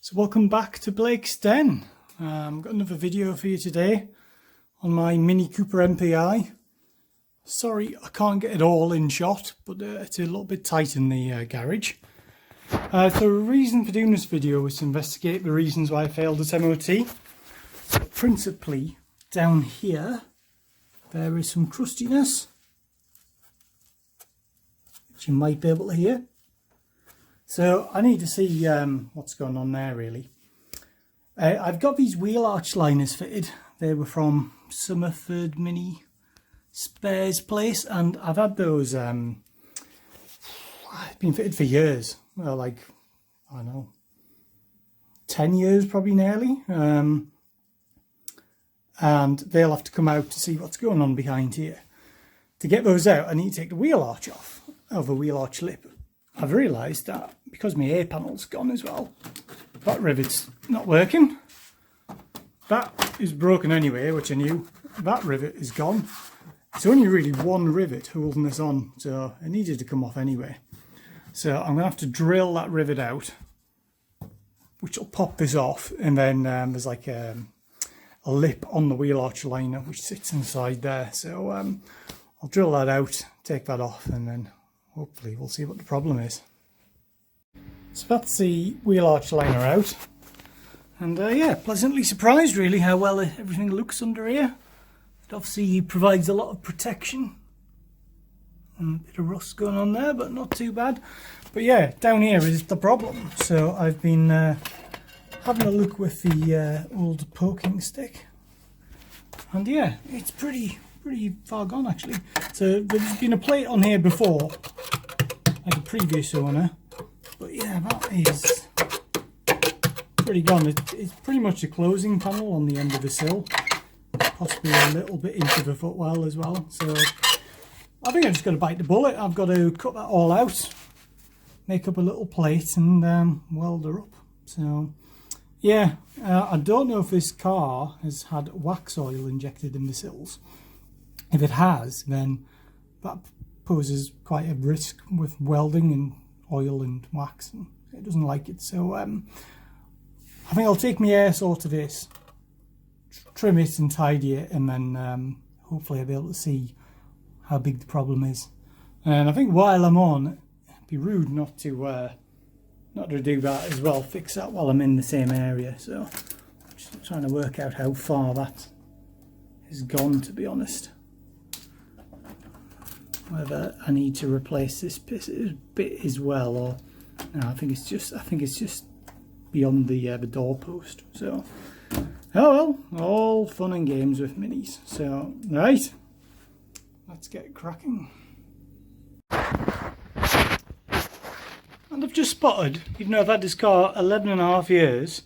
So welcome back to Blake's Den. I've got another video for you today on my Mini Cooper MPI. Sorry I can't get it all in shot, but it's a little bit tight in the garage. So the reason for doing this video was to investigate the reasons why I failed at MOT. So principally down here there is some crustiness, which you might be able to hear. So I need to see what's going on there really. I've got these wheel arch liners fitted. They were from Summerford Mini Spares place, and I've had those been fitted for years. Well, like, I don't know, 10 years probably nearly. And they'll have to come out to see what's going on behind here. To get those out I need to take the wheel arch off of the wheel arch lip. I've realised that because my A panel's gone as well, that rivet's not working. That is broken anyway, which I knew. That rivet is gone. It's only really one rivet holding this on, so it needed to come off anyway. So I'm going to have to drill that rivet out, which will pop this off, and then there's like a lip on the wheel arch liner which sits inside there. So I'll drill that out, take that off, and then hopefully we'll see what the problem is. So that's the wheel arch liner out, and yeah, pleasantly surprised really how well everything looks under here. It obviously provides a lot of protection, and a bit of rust going on there, but not too bad. But yeah, down here is the problem. So I've been having a look with the old poking stick, and yeah, it's pretty far gone actually. So there's been a plate on here before, like a previous owner, but yeah, that is pretty gone. It's pretty much a closing panel on the end of the sill, possibly a little bit into the footwell as well. So I think I've just got to bite the bullet. I've got to cut that all out, make up a little plate, and weld her up. So yeah, I don't know if this car has had wax oil injected in the sills. If it has, then that poses quite a risk with welding and oil and wax, and it doesn't like it. So I think I'll take my air saw to this, trim it and tidy it, and then hopefully I'll be able to see how big the problem is. And I think while I'm on, it'd be rude not to do that as well, fix that while I'm in the same area. So I'm just trying to work out how far that is gone, to be honest. Whether I need to replace this bit as well, or no, I think it's just beyond the doorpost. So oh well, all fun and games with minis. So right, let's get cracking. And I've just spotted, even though I've had this car 11.5 years,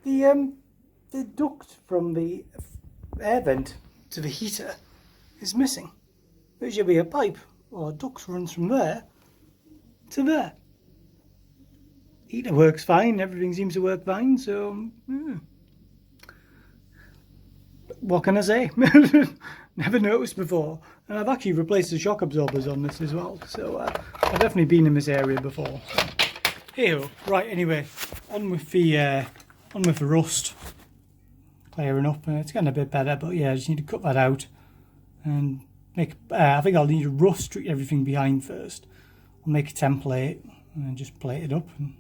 the duct from the air vent to the heater is missing. There should be a pipe or a duct runs from there to there. Heater works fine, everything seems to work fine, so what can I say? Never noticed before. And I've actually replaced the shock absorbers on this as well, so I've definitely been in this area before. Hey, right, anyway, on with the rust clearing up. It's getting a bit better, but yeah, I just need to cut that out and make. I think I'll need to rust treat everything behind first. I'll make a template and just plate it up, and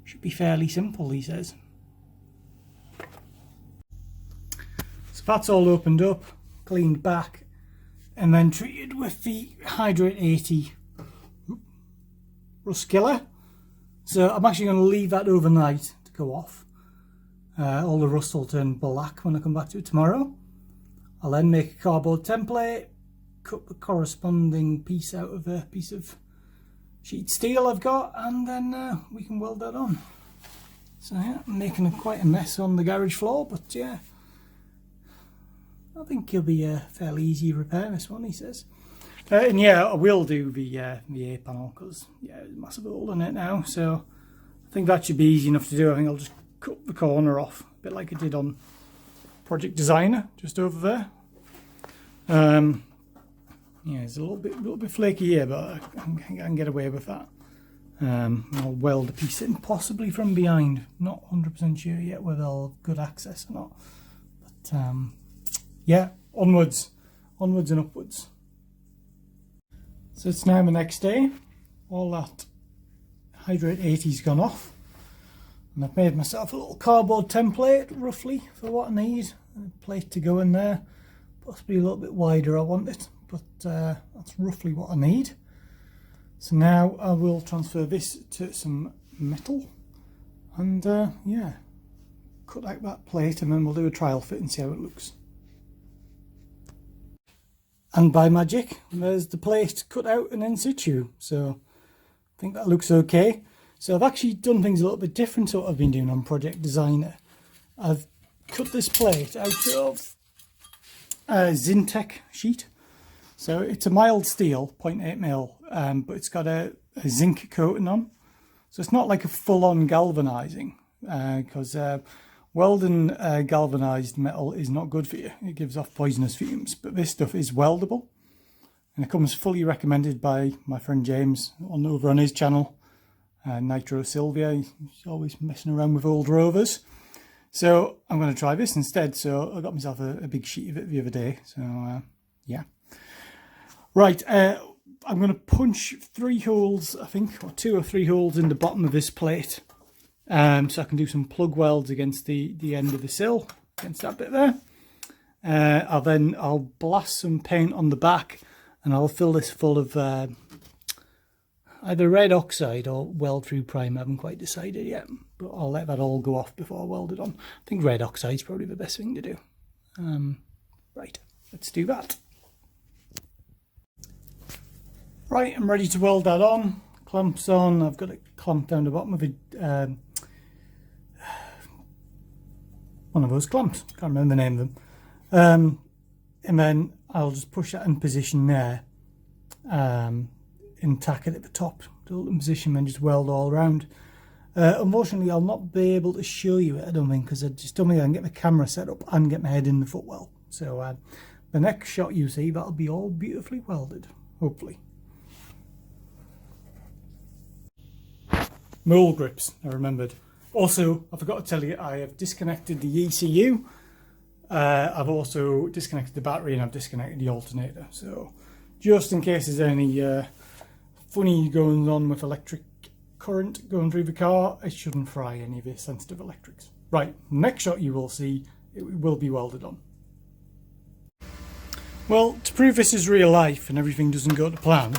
should be fairly simple, he says. So that's all opened up, cleaned back, and then treated with the Hydrate 80 rust killer. So I'm actually going to leave that overnight to go off. All the rust will turn black when I come back to it tomorrow. I'll then make a cardboard template, cut the corresponding piece out of a piece of sheet steel I've got, and then we can weld that on. So yeah, I'm making quite a mess on the garage floor, but yeah, I think it'll be a fairly easy repair, this one, he says. And yeah, I will do the A panel, because yeah, there's a massive hole in it now, so I think that should be easy enough to do. I think I'll just cut the corner off, a bit like I did on Project Designer, just over there. Yeah, it's a little bit flaky here, but I can get away with that. I'll weld a piece in possibly from behind. Not 100% sure yet whether I'll have good access or not. But yeah, onwards and upwards. So it's now the next day. All that Hydrate 80's gone off. And I've made myself a little cardboard template roughly for what I need. A plate to go in there. Possibly a little bit wider I want it. But that's roughly what I need. So now I will transfer this to some metal and yeah, cut out that plate and then we'll do a trial fit and see how it looks. And by magic, there's the plate cut out and in situ, so I think that looks okay. So I've actually done things a little bit different to what I've been doing on Project Designer. I've cut this plate out of a Zintek sheet. So it's a mild steel, 0.8mm, but it's got a zinc coating on. So it's not like a full-on galvanizing, because welding galvanized metal is not good for you. It gives off poisonous fumes, but this stuff is weldable. And it comes fully recommended by my friend James over on his channel, Nitro Sylvia. He's always messing around with old Rovers. So I'm going to try this instead. So I got myself a big sheet of it the other day. So yeah. Right, I'm going to punch 3 holes, I think, or 2 or 3 holes in the bottom of this plate, so I can do some plug welds against the end of the sill, against that bit there. I'll blast some paint on the back, and I'll fill this full of either red oxide or weld-through primer. I haven't quite decided yet, but I'll let that all go off before I weld it on. I think red oxide is probably the best thing to do. Right, let's do that. Right, I'm ready to weld that on. Clamps on. I've got it clamped down the bottom of it. One of those clamps. Can't remember the name of them. And then I'll just push that in position there. And tack it at the top to hold it in position and just weld all around. Unfortunately, I'll not be able to show you it, I don't think, because I just don't think I can get my camera set up and get my head in the footwell. So the next shot you see, that'll be all beautifully welded, hopefully. Mole grips, I remembered. Also, I forgot to tell you, I have disconnected the ECU. I've also disconnected the battery and I've disconnected the alternator. So, just in case there's any funny goings on with electric current going through the car, it shouldn't fry any of the sensitive electrics. Right, next shot you will see, it will be welded on. Well, to prove this is real life and everything doesn't go to plan,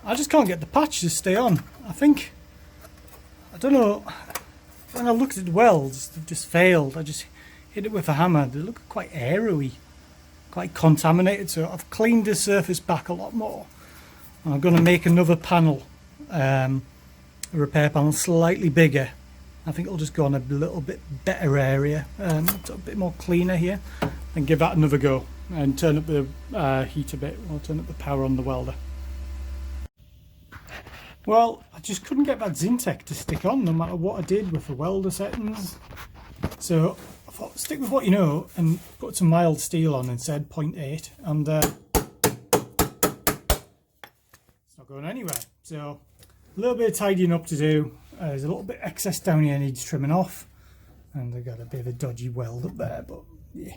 I just can't get the patch to stay on. I don't know, when I looked at the welds, they've just failed. I just hit it with a hammer. They look quite airy, quite contaminated, so I've cleaned the surface back a lot more. And I'm going to make another panel, a repair panel slightly bigger. I think it'll just go on a little bit better area, a bit more cleaner here, and give that another go and turn up the heat a bit, or turn up the power on the welder. Well, I just couldn't get that Zintek to stick on no matter what I did with the welder settings. So I thought, stick with what you know and put some mild steel on instead, 0.8, and it's not going anywhere. So a little bit of tidying up to do. There's a little bit excess down here needs trimming off, and I got a bit of a dodgy weld up there, but yeah,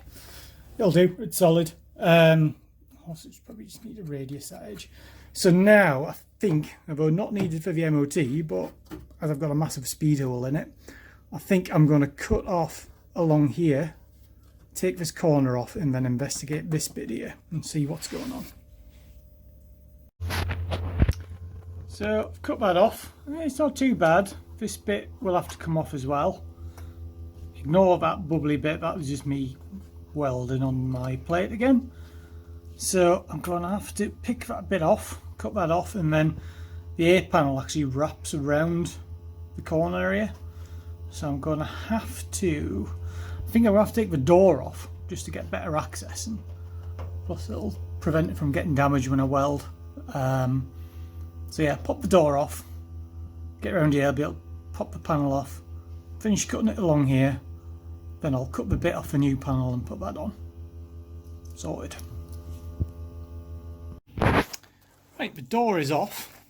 it'll do. It's solid. Also, probably just need a radius that edge. So now I think, although not needed for the MOT, but as I've got a massive speed hole in it, I think I'm going to cut off along here, take this corner off, and then investigate this bit here and see what's going on. So I've cut that off. It's not too bad. This bit will have to come off as well. Ignore that bubbly bit, that was just me welding on my plate again. So I'm going to have to pick that bit off, cut that off, and then the A panel actually wraps around the corner area. So I'm going to have to, I think I'm going to have to take the door off just to get better access, and plus it'll prevent it from getting damaged when I weld. So yeah, pop the door off, get around here, I'll be able to pop the panel off, finish cutting it along here, then I'll cut the bit off the new panel and put that on. Sorted. Right, the door is off.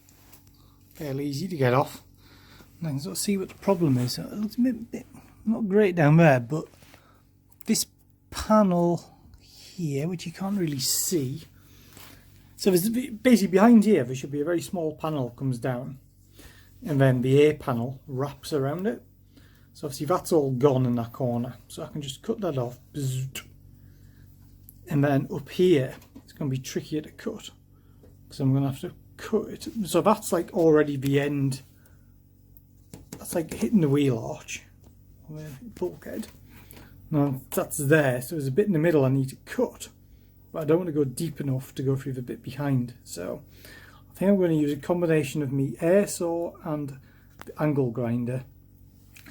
fairly easy to get off. And I can sort of see what the problem is. It looks a bit not great down there, but this panel here, which you can't really see. So there's basically behind here there should be a very small panel that comes down, and then the A panel wraps around it. So obviously that's all gone in that corner, so I can just cut that off. And then up here it's going to be trickier to cut, because I'm going to have to cut it. So that's like already the end. That's like hitting the wheel arch, the bulkhead. Now that's there, so there's a bit in the middle I need to cut, but I don't want to go deep enough to go through the bit behind. So I think I'm going to use a combination of my air saw and the angle grinder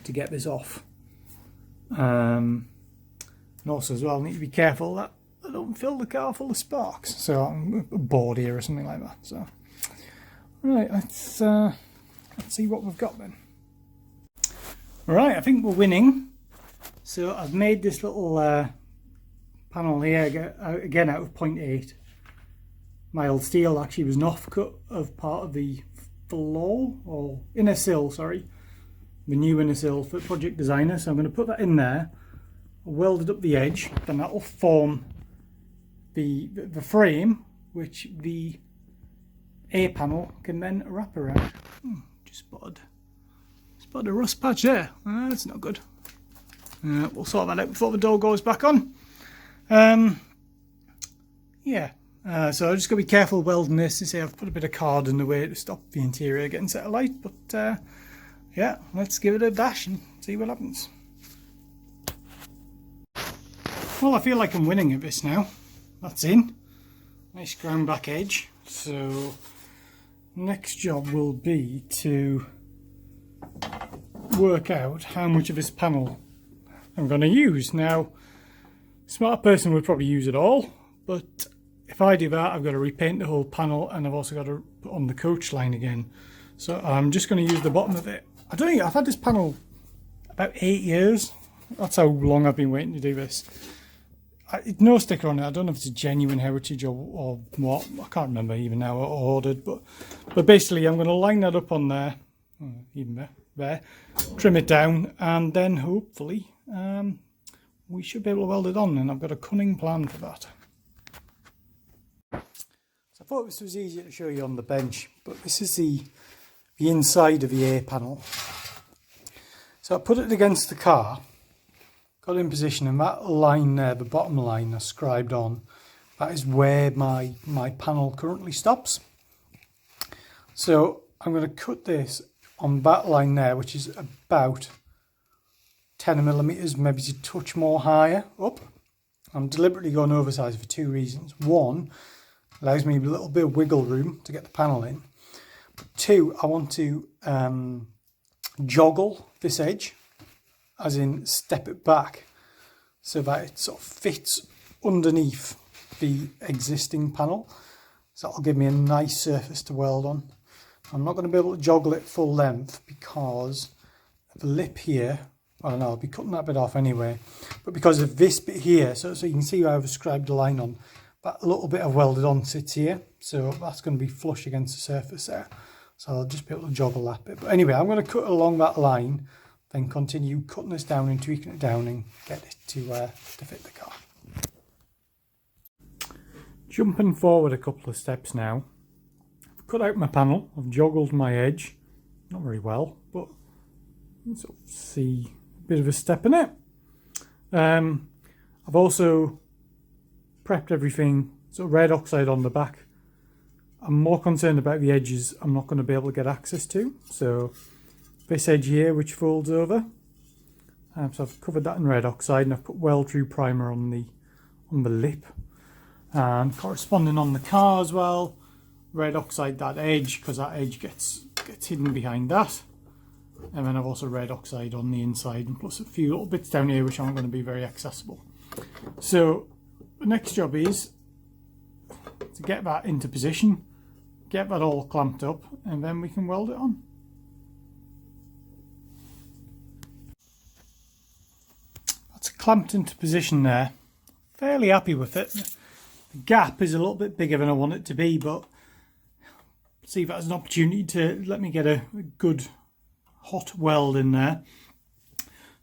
to get this off. And also as well, I need to be careful that I don't fill the car full of sparks, so I'm bored here or something like that. So right, let's see what we've got then. Right, I think we're winning. So I've made this little panel here again out of 0.8 mild steel. Actually was an offcut of part of the floor, or inner sill, sorry, the new inner sill for Project Designer. So I'm going to put that in there, welded up the edge, then that will form the frame which the A panel can then wrap around. Just spotted a rust patch there. That's not good. We'll sort that out before the door goes back on. Yeah, so I've just got to be careful welding this. You see, I've put a bit of card in the way to stop the interior getting set alight, but yeah, let's give it a dash and see what happens. Well, I feel like I'm winning at this now. That's in. Nice ground back edge. So next job will be to work out how much of this panel I'm going to use. Now, a smart person would probably use it all, but if I do that, I've got to repaint the whole panel, and I've also got to put on the coach line again. So I'm just going to use the bottom of it. I don't think I've had this panel about 8 years. That's how long I've been waiting to do this. No sticker on it. I don't know if it's a genuine heritage or what. I can't remember even now what I ordered, but basically I'm going to line that up on there, even there, trim it down, and then hopefully we should be able to weld it on, and I've got a cunning plan for that. So I thought this was easier to show you on the bench, but this is the inside of the A panel. So I put it against the car, got it in position, and that line there, the bottom line I scribed on, that is where my panel currently stops. So I'm going to cut this on that line there, which is about 10mm, maybe a touch more higher up. I'm deliberately going oversized for two reasons. One, allows me a little bit of wiggle room to get the panel in. But two, I want to joggle this edge, as in step it back, so that it sort of fits underneath the existing panel. So that'll give me a nice surface to weld on. I'm not going to be able to joggle it full length because the lip here, I don't know, I'll be cutting that bit off anyway, but because of this bit here, so you can see how I've scribed the line on, that little bit of welded on sits here, so that's going to be flush against the surface there, so I'll just be able to joggle that bit. But anyway, I'm going to cut along that line, then continue cutting this down and tweaking it down and get it to fit the car. Jumping forward a couple of steps now, I've cut out my panel, I've joggled my edge, not very well, but you can sort of see a bit of a step in it. I've also prepped everything, sort of red oxide on the back. I'm more concerned about the edges I'm not going to be able to get access to, so this edge here which folds over, so I've covered that in red oxide, and I've put weld through primer on the lip, and corresponding on the car as well, red oxide that edge, because that edge gets hidden behind that, and then I've also red oxide on the inside, and plus a few little bits down here which aren't going to be very accessible. So the next job is to get that into position, get that all clamped up, and then we can weld it on. That's clamped into position there. Fairly happy with it. The gap is a little bit bigger than I want it to be, but see if it has an opportunity to let me get a good hot weld in there.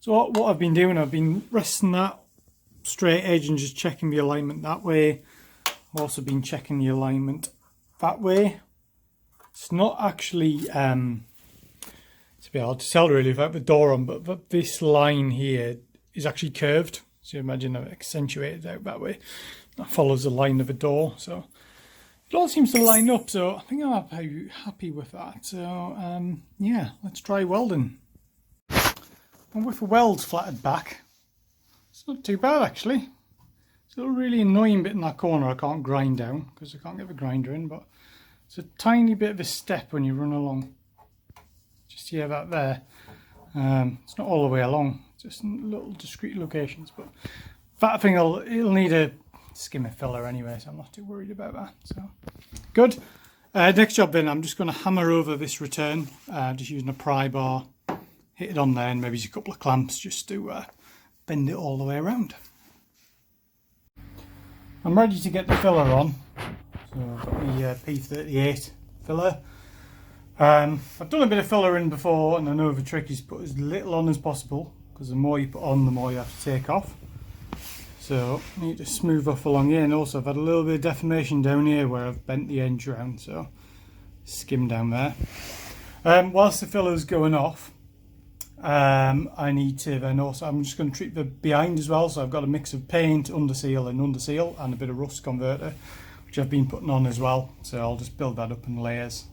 So what I've been doing, I've been resting that straight edge and just checking the alignment that way. I've also been checking the alignment that way. It's not actually, it's a bit hard to tell really without the door on, but this line here is actually curved. So imagine I've accentuated out that way. That follows the line of the door. So it all seems to line up. So I think I'm happy with that. So yeah, let's try welding. And with the welds flattened back, it's not too bad actually. It's a really annoying bit in that corner I can't grind down because I can't get the grinder in, but it's a tiny bit of a step when you run along. Just hear that there. It's not all the way along, just in little discrete locations, but that thing it'll need a skimmer filler anyway, so I'm not too worried about that. So good. Next job then, I'm just going to hammer over this return, just using a pry bar. Hit it on there and maybe just a couple of clamps just to bend it all the way around. I'm ready to get the filler on. So I've got my P38 filler. I've done a bit of filler in before, and I know the trick is put as little on as possible, because the more you put on, the more you have to take off. So I need to smooth off along here, and also I've had a little bit of deformation down here where I've bent the edge around, so skim down there. Whilst the filler's going off, I need to then also, I'm just going to treat the behind as well, so I've got a mix of paint, underseal and a bit of rust converter, which I've been putting on as well, so I'll just build that up in layers.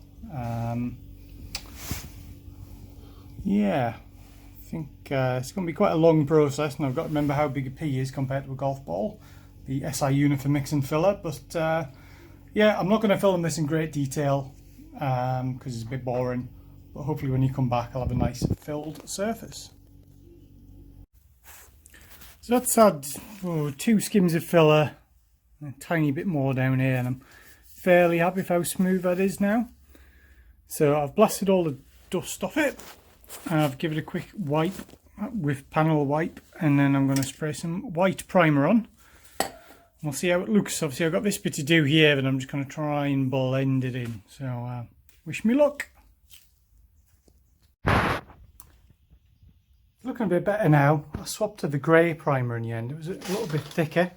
Yeah, I think it's going to be quite a long process, and I've got to remember how big a P is compared to a golf ball, the SI unit for mix and filler, but yeah, I'm not going to film this in great detail because it's a bit boring. But hopefully when you come back I'll have a nice filled surface. So that's had 2 skims of filler, a tiny bit more down here, and I'm fairly happy with how smooth that is now. So I've blasted all the dust off it, and I've given it a quick wipe with panel wipe, and then I'm going to spray some white primer on. We'll see how it looks. Obviously I've got this bit to do here, but I'm just going to try and blend it in. So wish me luck. Looking a bit better now. I swapped to the grey primer in the end. It was a little bit thicker.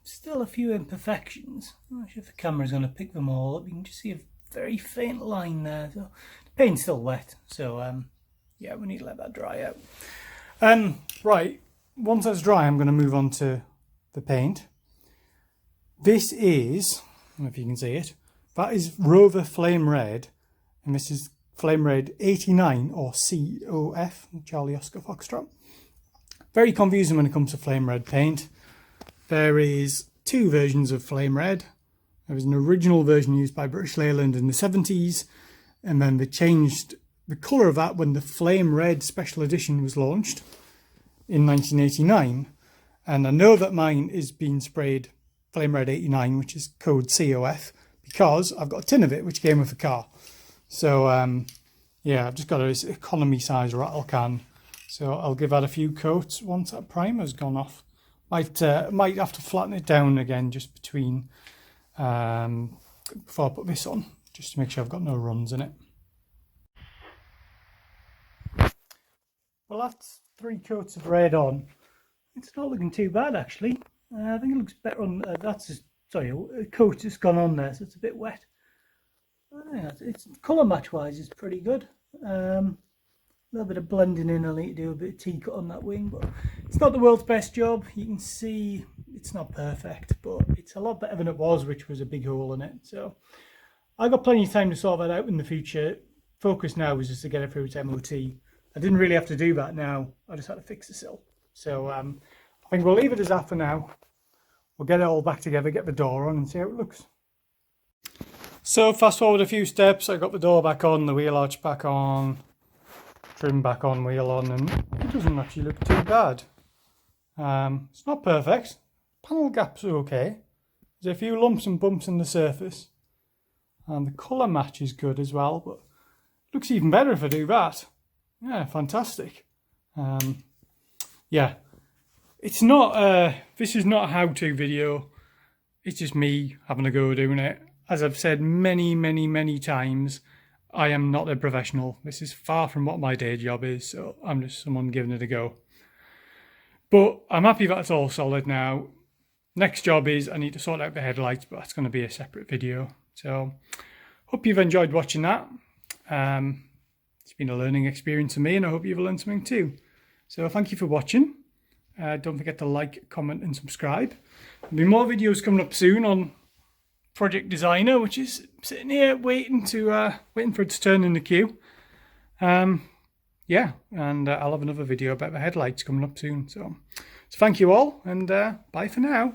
Still a few imperfections. I'm not sure if the camera's going to pick them all up. You can just see a very faint line there. So the paint's still wet. So yeah, we need to let that dry out. Right, once that's dry, I'm going to move on to the paint. This is, I don't know if you can see it, that is Rover Flame Red, and this is Flame Red 89 or COF, Charlie Oscar Foxtrot. Very confusing when it comes to Flame Red paint. There is 2 versions of Flame Red. There was an original version used by British Leyland in the 70s, and then they changed the colour of that when the Flame Red Special Edition was launched in 1989. And I know that mine is being sprayed Flame Red 89, which is code COF, because I've got a tin of it which came with the car. So yeah, I've just got an economy size rattle can, so I'll give that a few coats once that primer's gone off. Might have to flatten it down again just between before I put this on, just to make sure I've got no runs in it. Well, that's 3 coats of red on. It's not looking too bad actually. I think it looks better on a coat has gone on there, so it's a bit wet. It's colour match wise is pretty good. A little bit of blending in. I'll need to do a bit of T-cut on that wing, but it's not the world's best job. You can see it's not perfect, but it's a lot better than it was, which was a big hole in it. So I've got plenty of time to sort that out in the future. Focus now is just to get it through its MOT. I didn't really have to do that now. I just had to fix the sill. So I think we'll leave it as that for now. We'll get it all back together, get the door on and see how it looks. So fast forward a few steps, I got the door back on, the wheel arch back on, trim back on, wheel on, and it doesn't actually look too bad. It's not perfect. Panel gaps are okay. There's a few lumps and bumps in the surface. And the colour match is good as well, but it looks even better if I do that. Yeah, fantastic. Yeah, it's not, this is not a how-to video. It's just me having a go doing it. as I've said many times, I am not a professional. This is far from what my day job is, so I'm just someone giving it a go. But I'm happy that it's all solid now. Next job is I need to sort out the headlights, but that's going to be a separate video. So hope you've enjoyed watching that. It's been a learning experience for me, and I hope you've learned something too. So thank you for watching. Don't forget to like, comment and subscribe. There'll be more videos coming up soon on Project Designer, which is sitting here waiting for its turn in the queue. Yeah, and I'll have another video about the headlights coming up soon. So thank you all, and bye for now.